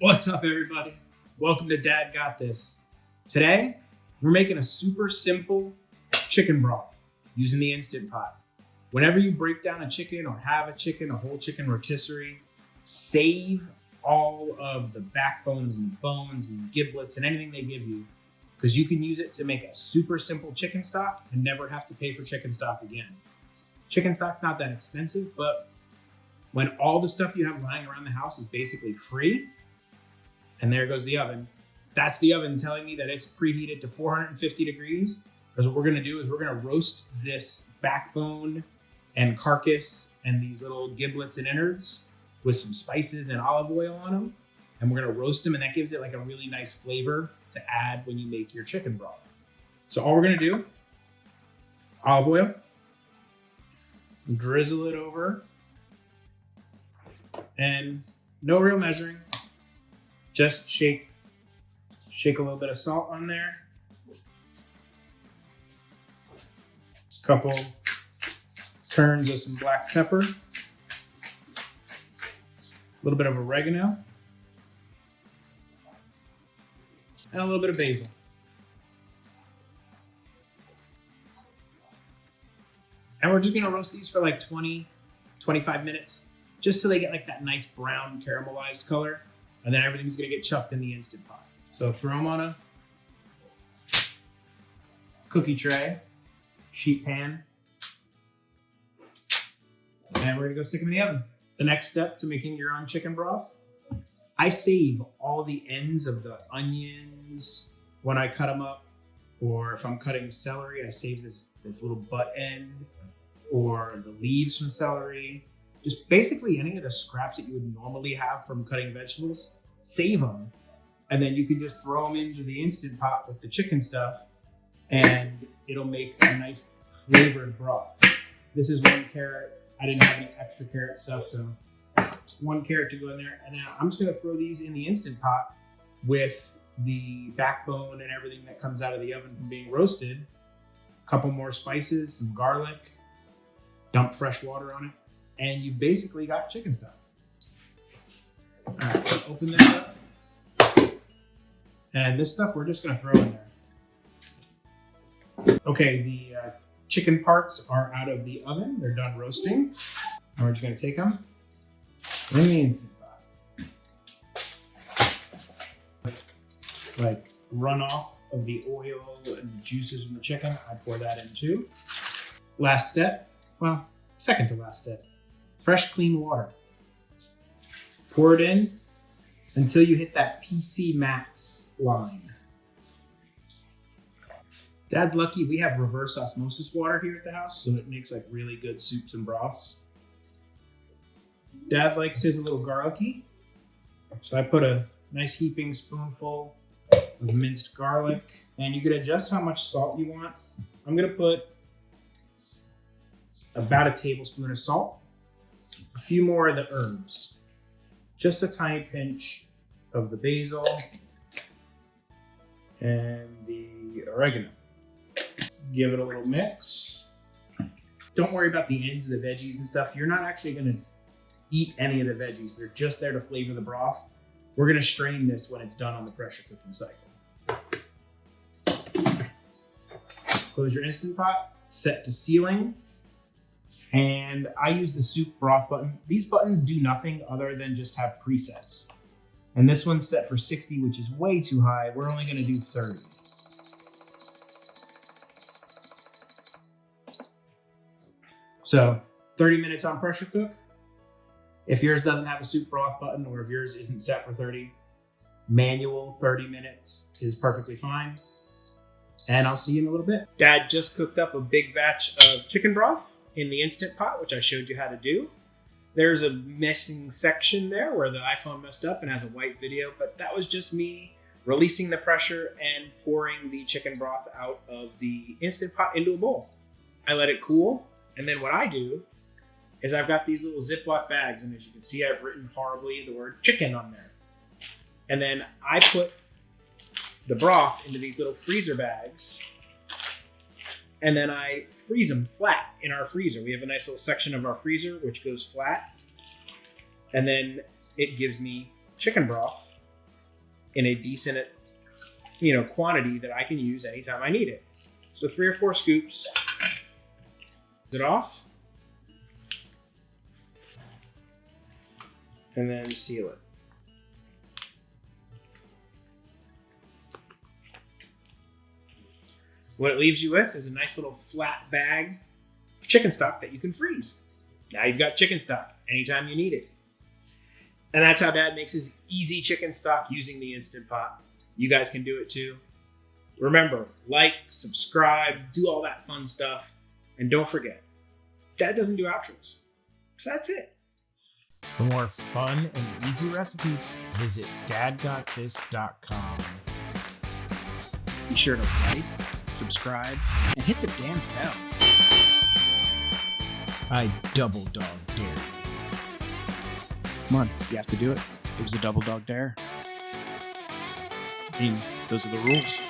What's up, everybody? Welcome to Dad Got This. Today, we're making a super simple chicken broth using the Instant Pot. Whenever you break down a chicken or have a chicken, a whole chicken rotisserie, save all of the backbones and the bones and giblets and anything they give you, because you can use it to make a super simple chicken stock and never have to pay for chicken stock again. Chicken stock's not that expensive, but when all the stuff you have lying around the house is basically free, and there goes the oven. That's the oven telling me that it's preheated to 450 degrees. Because what we're gonna do is we're gonna roast this backbone and carcass and these little giblets and innards with some spices and olive oil on them. And we're gonna roast them, and that gives it like a really nice flavor to add when you make your chicken broth. So all we're gonna do, olive oil, drizzle it over, and no real measuring. Just shake a little bit of salt on there. A couple turns of some black pepper. A little bit of oregano. And a little bit of basil. And we're just gonna roast these for like 20, 25 minutes, just so they get like that nice brown caramelized color. And then everything's gonna get chucked in the Instant Pot. So throw them on a cookie tray, sheet pan, and we're gonna go stick them in the oven. The next step to making your own chicken broth, I save all the ends of the onions when I cut them up, or if I'm cutting celery, I save this little butt end, or the leaves from celery. Just basically any of the scraps that you would normally have from cutting vegetables, save them. And then you can just throw them into the Instant Pot with the chicken stuff, and it'll make a nice flavored broth. This is 1 carrot. I didn't have any extra carrot stuff, so 1 carrot to go in there. And now I'm just gonna throw these in the Instant Pot with the backbone and everything that comes out of the oven from being roasted. A couple more spices, some garlic, dump fresh water on it, and you basically got chicken stock. All right, so open this up. And this stuff we're just gonna throw in there. Okay, the chicken parts are out of the oven. They're done roasting. And we're just gonna take them in the Instant Pot. Like runoff of the oil and the juices from the chicken, I pour that in too. Last step, well, second to last step, fresh clean water. Pour it in until you hit that PC max line. Dad's lucky we have reverse osmosis water here at the house, so it makes like really good soups and broths. Dad likes his a little garlicky, so I put a nice heaping spoonful of minced garlic, and you can adjust how much salt you want. I'm gonna put about a tablespoon of salt, a few more of the herbs, just a tiny pinch of the basil and the oregano. Give it a little mix. Don't worry about the ends of the veggies and stuff. You're not actually gonna eat any of the veggies. They're just there to flavor the broth. We're gonna strain this when it's done on the pressure cooking cycle. Close your Instant Pot, set to sealing. And I use the soup broth button. These buttons do nothing other than just have presets. And this one's set for 60, which is way too high. We're only gonna do 30. So 30 minutes on pressure cook. If yours doesn't have a soup broth button, or if yours isn't set for 30, manual 30 minutes is perfectly fine. And I'll see you in a little bit. Dad just cooked up a big batch of chicken broth in the Instant Pot, which I showed you how to do. There's a missing section there where the iPhone messed up and has a white video, but that was just me releasing the pressure and pouring the chicken broth out of the Instant Pot into a bowl. I let it cool, and then what I do is I've got these little Ziploc bags, and as you can see, I've written horribly the word chicken on there. And then I put the broth into these little freezer bags, and then I freeze them flat in our freezer. We have a nice little section of our freezer which goes flat, and then it gives me chicken broth in a decent, quantity that I can use anytime I need it. So 3 or 4 scoops. It off. And then seal it. What it leaves you with is a nice little flat bag of chicken stock that you can freeze. Now you've got chicken stock anytime you need it. And that's how Dad makes his easy chicken stock using the Instant Pot. You guys can do it too. Remember, like, subscribe, do all that fun stuff. And don't forget, Dad doesn't do outros. So that's it. For more fun and easy recipes, visit dadgotthis.com. Be sure to like, subscribe, and hit the damn bell. I double dog dare you. Come on, you have to do it. It was a double dog dare. I mean, those are the rules.